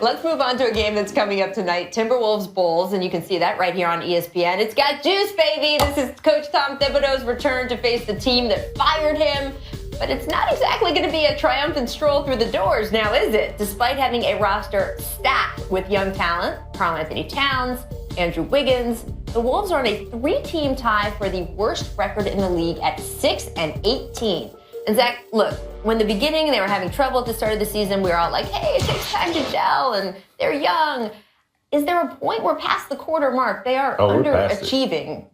Let's move on to a game that's coming up tonight, Timberwolves Bulls, and you can see that right here on ESPN. It's got juice, baby. This is Coach Tom Thibodeau's return to face the team that fired him. But it's not exactly going to be a triumphant stroll through the doors now, is it? Despite having a roster stacked with young talent, Karl-Anthony Towns, Andrew Wiggins, the Wolves are on a 3-team tie for the worst record in the league at 6-18. And Zach, look, when the beginning they were having trouble at the start of the season, we were all like, hey, it takes time to gel and they're young. Is there a point we're past the quarter mark? They are underachieving.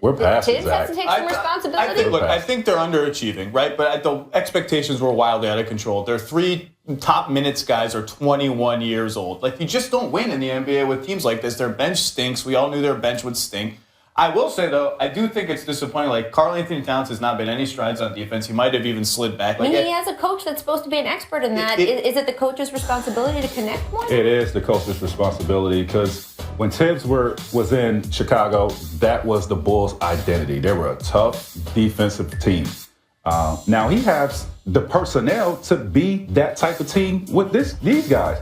We're past it, Tibbs has to take some responsibility. I think they're underachieving, right? But the expectations were wildly out of control. Their 3 top minutes guys are 21 years old. Like, you just don't win in the NBA with teams like this. Their bench stinks. We all knew their bench would stink. I will say, though, I do think it's disappointing. Like, Karl-Anthony Towns has not been any strides on defense. He might have even slid back. Like, he has a coach that's supposed to be an expert in that. Is it the coach's responsibility to connect more? It is the coach's responsibility because when Tibbs was in Chicago, that was the Bulls' identity. They were a tough defensive team. Now he has the personnel to be that type of team with these guys.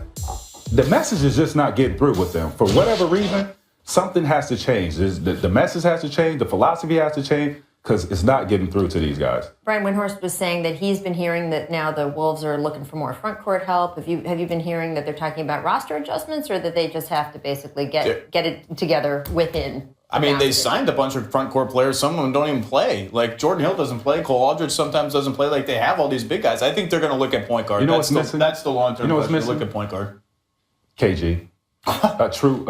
The message is just not getting through with them. For whatever reason, something has to change. The message has to change. The philosophy has to change because it's not getting through to these guys. Brian Windhorst was saying that he's been hearing that now the Wolves are looking for more front court help. Have you been hearing that they're talking about roster adjustments or that they just have to basically get it together within? I mean, they signed a bunch of front court players. Some of them don't even play. Like, Jordan Hill doesn't play. Cole Aldridge sometimes doesn't play. Like, they have all these big guys. I think they're going to look at point guard. You know what's missing? That's the long-term what's missing? Look at point guard. KG. A true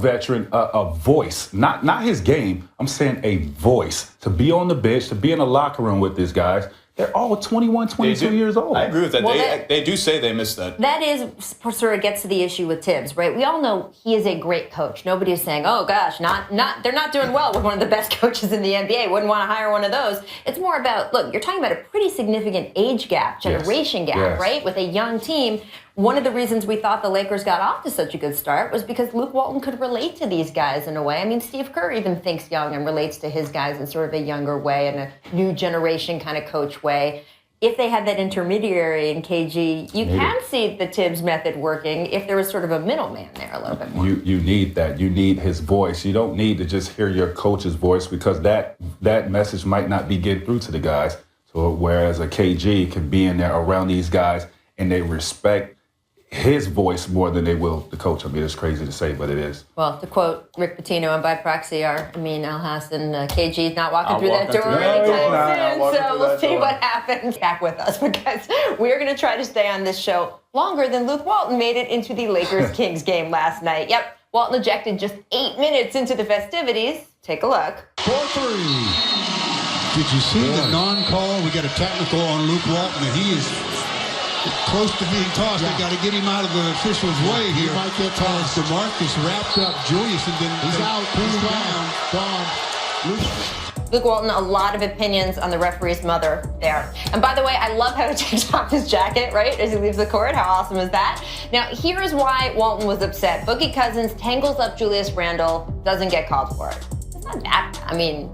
veteran, a voice, not his game. I'm saying a voice to be on the bench, to be in the locker room with these guys. They're all 21, 22 years old. I agree with that. Well, they do say they missed that. That is sort of gets to the issue with Tibbs, right? We all know he is a great coach. Nobody's saying, oh gosh, they're not doing well with one of the best coaches in the NBA. Wouldn't want to hire one of those. It's more about, look, you're talking about a pretty significant age gap, generation gap, right? With a young team. One of the reasons we thought the Lakers got off to such a good start was because Luke Walton could relate to these guys in a way. I mean, Steve Kerr even thinks young and relates to his guys in sort of a younger way and a new generation kind of coach way. If they had that intermediary in KG, you can see the Tibbs method working if there was sort of a middleman there a little bit more. You need that. You need his voice. You don't need to just hear your coach's voice because that message might not be getting through to the guys. So whereas a KG can be in there around these guys and they respect his voice more than they will the coach. I mean, it's crazy to say, but it is. Well, to quote Rick Pitino and by proxy, our Amin Al-Hassan, KG's not walking through that door anytime soon, so we'll see what happens. Back with us because we're going to try to stay on this show longer than Luke Walton made it into the Lakers-Kings game last night. Yep, Walton ejected just 8 minutes into the festivities. Take a look. 4-3. Did you see the non-call? We got a technical on Luke Walton, and he is close to being tossed. They got to get him out of the official's way here. He might get tossed. DeMarcus wrapped up Julius, and then he's out. He's gone. Luke Walton, a lot of opinions on the referee's mother there. And by the way, I love how he takes off his jacket, right, as he leaves the court. How awesome is that? Now, here's why Walton was upset. Boogie Cousins tangles up Julius Randle, doesn't get called for it. It's not that, I mean...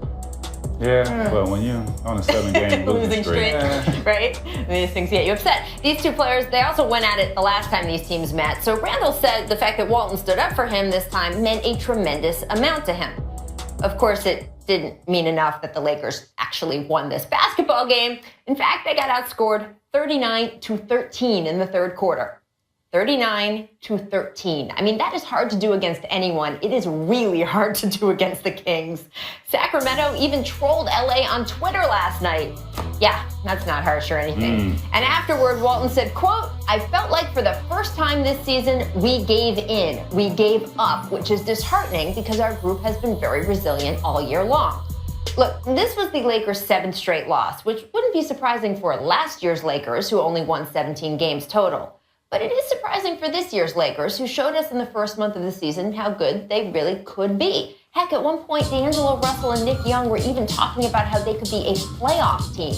Yeah, well, when you're on a 7-game losing streak, right? These things get you upset. These two players, they also went at it the last time these teams met. So Randall said the fact that Walton stood up for him this time meant a tremendous amount to him. Of course, it didn't mean enough that the Lakers actually won this basketball game. In fact, they got outscored 39-13 in the third quarter. 39-13. I mean, that is hard to do against anyone. It is really hard to do against the Kings. Sacramento even trolled LA on Twitter last night. Yeah, that's not harsh or anything. And afterward, Walton said, quote, I felt like for the first time this season, we gave in. We gave up, which is disheartening because our group has been very resilient all year long. Look, this was the Lakers' 7th straight loss, which wouldn't be surprising for last year's Lakers, who only won 17 games total. But it is surprising for this year's Lakers, who showed us in the first month of the season how good they really could be. Heck, at one point, D'Angelo Russell and Nick Young were even talking about how they could be a playoff team.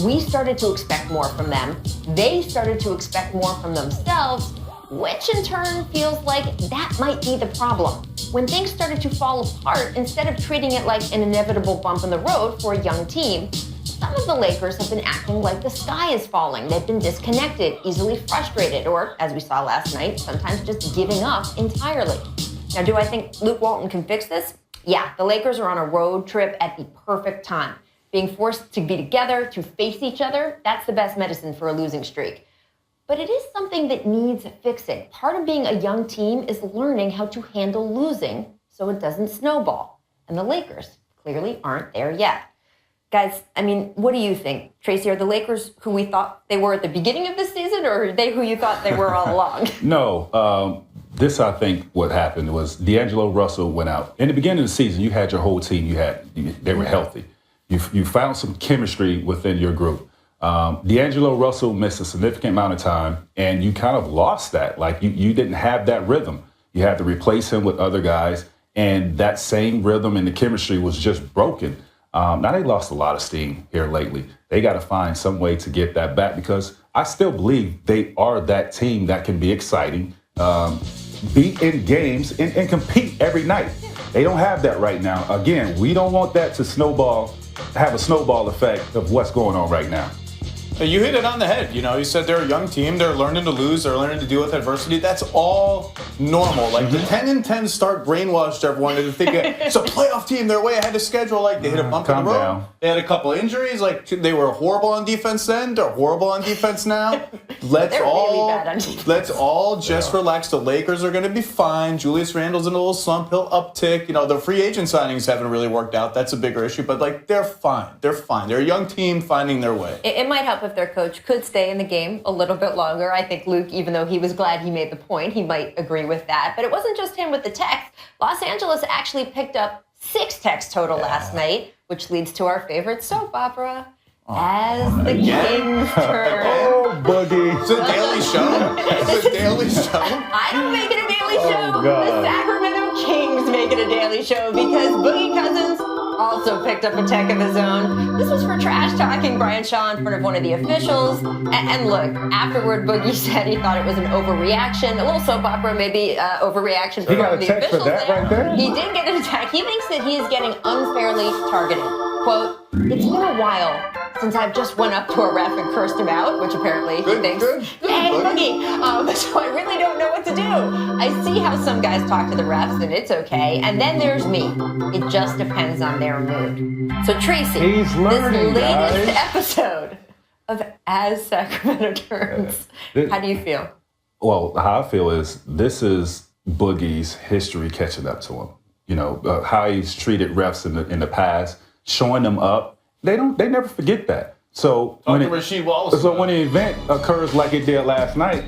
We started to expect more from them. They started to expect more from themselves, which in turn feels like that might be the problem. When things started to fall apart, instead of treating it like an inevitable bump in the road for a young team, some of the Lakers have been acting like the sky is falling. They've been disconnected, easily frustrated, or, as we saw last night, sometimes just giving up entirely. Now, do I think Luke Walton can fix this? Yeah, the Lakers are on a road trip at the perfect time. Being forced to be together, to face each other, that's the best medicine for a losing streak. But it is something that needs fixing. Part of being a young team is learning how to handle losing so it doesn't snowball. And the Lakers clearly aren't there yet. Guys, I mean, what do you think? Tracy, are the Lakers who we thought they were at the beginning of the season, or are they who you thought they were all along? No, this, I think, what happened was D'Angelo Russell went out. In the beginning of the season, you had your whole team. They were healthy. You found some chemistry within your group. D'Angelo Russell missed a significant amount of time, and you kind of lost that. Like, you didn't have that rhythm. You had to replace him with other guys, and that same rhythm and the chemistry was just broken. Now, they lost a lot of steam here lately. They got to find some way to get that back, because I still believe they are that team that can be exciting, be in games, and compete every night. They don't have that right now. Again, we don't want that to have a snowball effect of what's going on right now. You hit it on the head. You said they're a young team. They're learning to lose. They're learning to deal with adversity. That's all normal. Like, the 10-10 start brainwashed everyone into thinking it's a playoff team. They're way ahead of schedule. Like, they hit a bump in the road. Down. They had a couple injuries. Like, they were horrible on defense then. They're horrible on defense now. Let's really bad on defense. Let's all just relax. The Lakers are going to be fine. Julius Randle's in a little slump. He'll uptick. The free agent signings haven't really worked out. That's a bigger issue. But, like, they're fine. They're fine. They're a young team finding their way. It might help if their coach could stay in the game a little bit longer. I think Luke, even though he was glad he made the point, he might agree with that. But it wasn't just him with the text. Los Angeles actually picked up 6 texts total last night, which leads to our favorite soap opera, As the Kings Turn. Oh, Boogie. It's a daily show. It's a daily show. I don't make it a daily show. God. The Sacramento Kings make it a daily show because Boogie Cousins also picked up a tech of his own. This was for trash talking Brian Shaw in front of one of the officials. And look, afterward, Boogie said he thought it was an overreaction, a little soap opera, maybe overreaction from got a the text for officials that right there? He did get an attack. He thinks that he is getting unfairly targeted. Quote, "It's been a while since I've just went up to a ref and cursed him out," which apparently he thinks, "Yay, Boogie." So I really don't know what to do. I see how some guys talk to the refs and it's okay. And then there's me. It just depends on their mood. So Tracy, He's learning, this latest guys. episode of As Sacramento Turns, how do you feel? Well, how I feel is this is Boogie's history catching up to him. How he's treated refs in the past, showing them up. They never forget that. So when the event occurs like it did last night,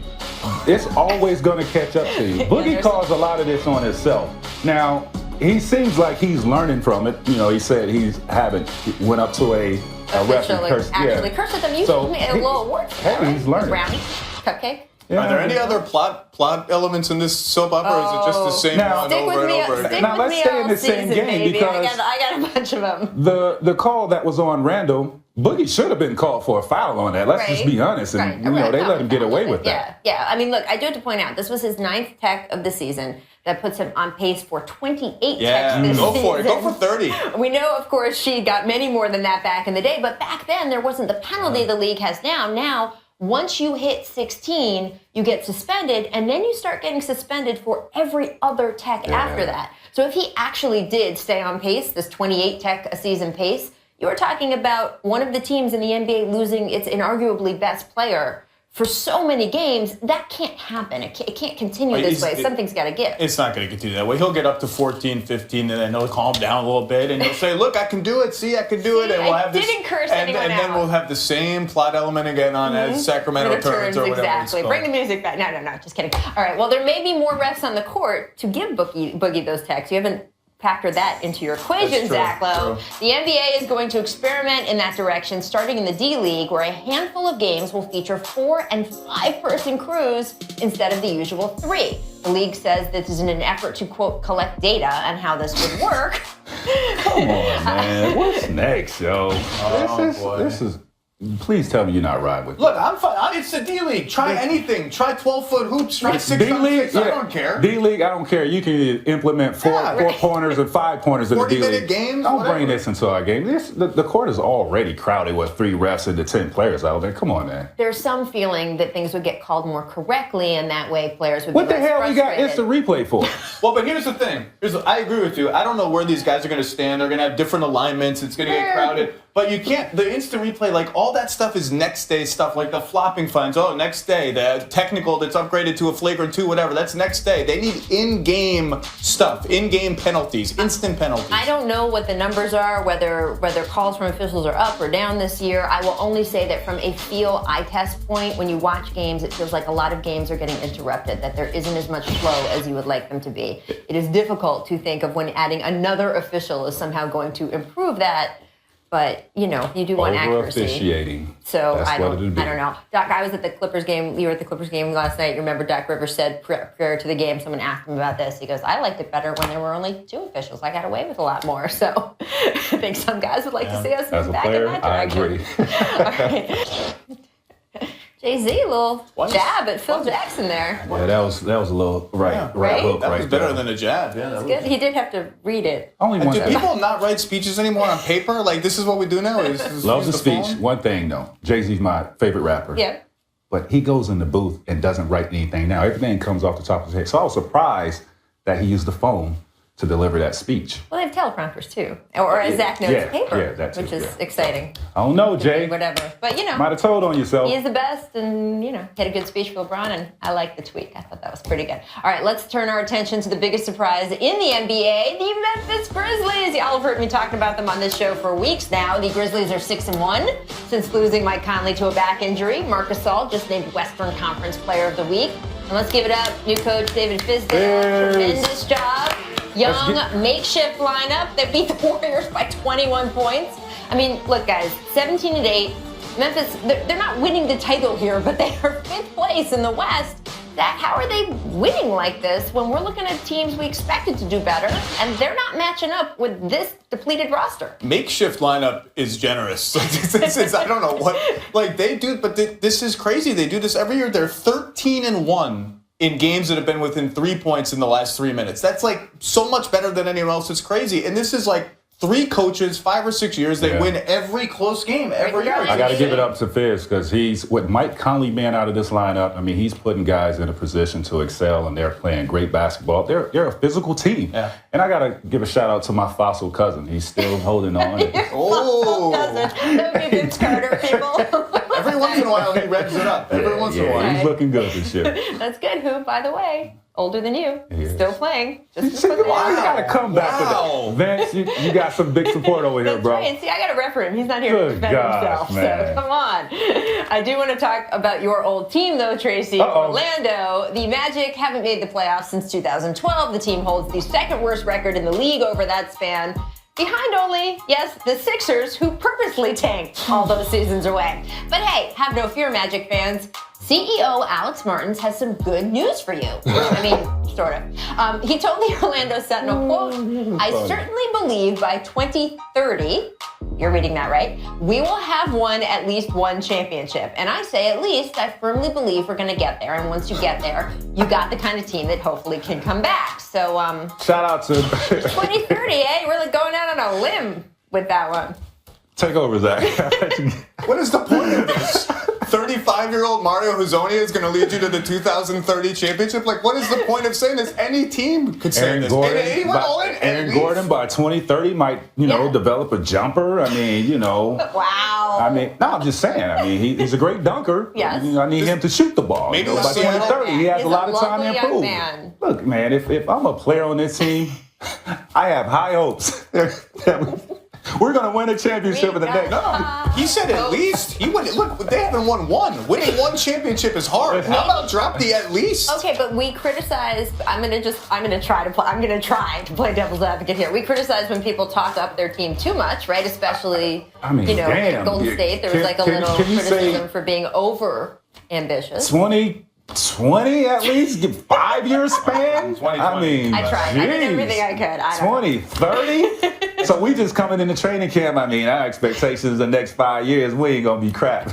it's always going to catch up to you. Boogie caused a lot of this on himself. Now, he seems like he's learning from it. He said he went up to a ref and cursed. Actually cursed at them. You gave me a little award for that, Hey, he's learning. Brownie, cupcake. Yeah. Are there any other plot elements in this soap opera, or is it just the same one over and over again? Now, let's stay in the same game because I got a bunch of them. the call that was on Randall, Boogie should have been called for a foul on that. Let's just be honest. And, they let him get away with that. Yeah. I mean, look, I do have to point out, this was his 9th tech of the season. That puts him on pace for 28 techs this season. Go for it. Go for 30. We know, of course, she got many more than that back in the day. But back then, there wasn't the penalty the league has now. Now, once you hit 16, you get suspended, and then you start getting suspended for every other tech after that. So if he actually did stay on pace, this 28 tech a season pace, you are talking about one of the teams in the NBA losing its inarguably best player for so many games. That can't happen. It can't continue this way. Something's got to give. It's not going to continue that way. He'll get up to 14, 15, and then he'll calm down a little bit, and he'll say, "Look, I can do it. See, I can do it." And we'll have this, curse anyone and then we'll have the same plot element again on As Sacramento Turns or whatever exactly. it's called. Bring the music back. No, just kidding. All right. Well, there may be more refs on the court to give Boogie those techs. You haven't factor that into your equation, Zach Lowe. The NBA is going to experiment in that direction, starting in the D League, where a handful of games will feature 4- and 5-person crews instead of the usual 3. The league says this is in an effort to, quote, collect data on how this would work. Come on, man. What's next, yo? Boy. This is Please tell me you're not riding with me. Look, I'm fine. It's the D-League. Try anything. Try 12-foot hoops. Try 6-on-6. I don't care. D-League, I don't care. You can implement four pointers and 5 pointers in the D-League. 40-minute games. Don't whatever. bring this into our game. The court is already crowded with 3 refs and the 10 players out there. Come on, man. There's some feeling that things would get called more correctly, and that way players would be What the less hell we got frustrated. instant replay for? Well, but here's the thing. I agree with you. I don't know where these guys are going to stand. They're going to have different alignments. It's going to get crowded. But you can't, the instant replay, like all that stuff is next day stuff, like the flopping fines. Oh, next day, the technical that's upgraded to a flagrant 2, whatever, that's next day. They need in-game stuff, in-game penalties, instant penalties. I don't know what the numbers are, whether calls from officials are up or down this year. I will only say that from a feel eye test point, when you watch games, it feels like a lot of games are getting interrupted, that there isn't as much flow as you would like them to be. It is difficult to think of when adding another official is somehow going to improve that. But, you do want accuracy. Over-officiating. So That's I what don't it'd be. know. Doc, I was at the Clippers game. You were at the Clippers game last night. You remember Doc Rivers said prior to the game, someone asked him about this. He goes, I liked it better when there were only 2 officials. I got away with a lot more. So I think some guys would like to see us As move a back player, in that I direction. agree. All right. Jay-Z, a little jab at Phil Jackson there. Yeah, that was a little right Right? hook That right was better there. than a jab. Yeah, that was Good. He did have to read it. Only one Do thing. people not write speeches anymore on paper? Like, this is what we do now? Love the speech. One thing, though. Jay-Z's my favorite rapper. Yeah. But he goes in the booth and doesn't write anything now. Everything comes off the top of his head. So I was surprised that he used the phone to deliver that speech. Well, they have teleprompters, too. Or as Zach knows, paper, that too, which is yeah. exciting. I don't know, Jay. Whatever. But, Might have told on yourself. he is the best, and, he had a good speech for LeBron, and I like the tweet. I thought that was pretty good. All right, let's turn our attention to the biggest surprise in the NBA, the Memphis Grizzlies. Y'all have heard me talking about them on this show for weeks now. The Grizzlies are 6-1 since losing Mike Conley to a back injury. Marc Gasol just named Western Conference Player of the Week. And let's give it up, new coach David Fizdale. Tremendous job. Young, makeshift lineup that beat the Warriors by 21 points. I mean, look, guys, 17-8. Memphis, they're not winning the title here, but they are 5th place in the West. Zach, how are they winning like this when we're looking at teams we expected to do better, and they're not matching up with this depleted roster? Makeshift lineup is generous. I don't know what, like they do, but this is crazy. They do this every year. They're 13-1 in games that have been within 3 points in the last 3 minutes. That's like so much better than anyone else. It's crazy. And this is like 3 coaches, 5 or 6 years. They win every close game every year. I got to give it up to Fizz because he's, with Mike Conley being out of this lineup, I mean, he's putting guys in a position to excel, and they're playing great basketball. They're a physical team. Yeah. And I got to give a shout out to my fossil cousin. He's still holding on. Oh. That would be Vince Carter, people. Every once in a while, he revs it up. Every once in a while. He's looking good this year. That's good. Who, by the way, older than you, He still is. playing. Just You to put that got to come back Wow. with that. Vince, you got some big support over here, That's bro. right. And see, I got to rep for him. He's not here to Good defend gosh, himself. man. So come on. I do want to talk about your old team, though, Tracy. Uh-oh. Orlando. The Magic haven't made the playoffs since 2012. The team holds the 2nd worst record in the league over that span. Behind only, yes, the Sixers, who purposely tanked all those seasons away. But hey, have no fear, Magic fans. CEO Alex Martins has some good news for you. I mean, sort of. He told the Orlando Sentinel, quote, I certainly believe by 2030, you're reading that right, we will have won at least one championship. And I say at least, I firmly believe we're going to get there. And once you get there, you got the kind of team that hopefully can come back. So, Shout out to 2030, eh? Really going out on a limb with that one. Take over, Zach. What is the point of this? 35-year-old Mario Hezonja is going to lead you to the 2030 championship? Like, what is the point of saying this? Any team could say Aaron this. Gordon, And he went all in. Aaron Gordon by 2030 might, develop a jumper. I mean, Wow. I mean, no, I'm just saying. I mean, he's a great dunker. Yes. I need him to shoot the ball. Maybe by the Seattle- 2030, he has He's a lot of time to lovely young improve. man. Look, man, if I'm a player on this team, I have high hopes that we're going to win a championship in the next. He said at least. He went. Look, they haven't won one. Winning one championship is hard. How about drop the at least? Okay, but we criticize. I'm gonna try to play devil's advocate here. We criticize when people talk up their team too much, right? Especially, I mean, damn. Golden State. There was like a little can you say- criticism for being over ambitious. 20 at least? Give 5 year span? 2020. I mean, I tried. I did geez. everything I could. I don't know. 20, 30? So we just coming into training camp. I mean, our expectations the next 5 years, we ain't gonna be crap.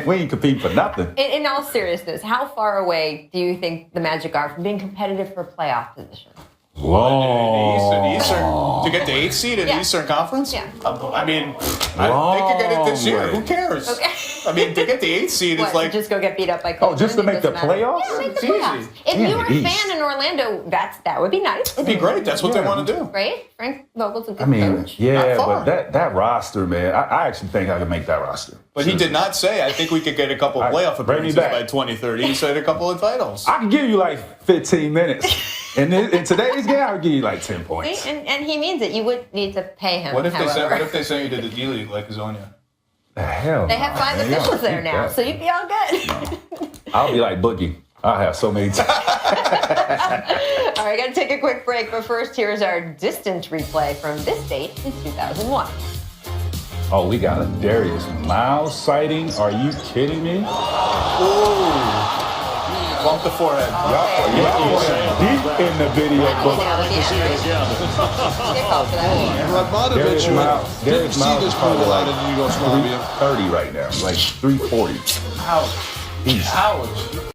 we ain't compete for nothing. In all seriousness, how far away do you think the Magic are from being competitive for playoff position? Whoa. Eastern, to get the 8th seed in the Eastern Conference? Yeah. I mean, they could get it this year. Who cares? Okay. I mean, to get the 8th seed is like... just go get beat up by Cleveland? Oh, just to make the playoffs? Yeah, make the It's playoffs. easy. If Damn, you were a East. fan in Orlando, that would be nice. It'd be great. That's what they want to do. Right? Frank Vogel's a good I mean, coach. yeah, Not far. but that roster, man, I actually think I can make that roster. But he did not say, I think we could get a couple of playoff bring me appearances back. by 2030. He said a couple of titles. I can give you like 15 minutes. And in today's game, I would give you like 10 points. And he means it. You would need to pay him. What if however. they sent you to the D League like Azonia? The hell? They have 5 man. officials there now, Yeah. so you'd be all good. I'll be like Boogie. I'll have so many times. All right, got to take a quick break, but first, here's our distant replay from this date in 2001. Oh, we got a Darius Miles sighting. Are you kidding me? Bump the forehead. Y'all were deep in the video book. They called for that. Radmanovic, who Darius didn't see Miles this is probably pool like out in Yugoslavia. 330 right now, like 340. Ouch. Ouch.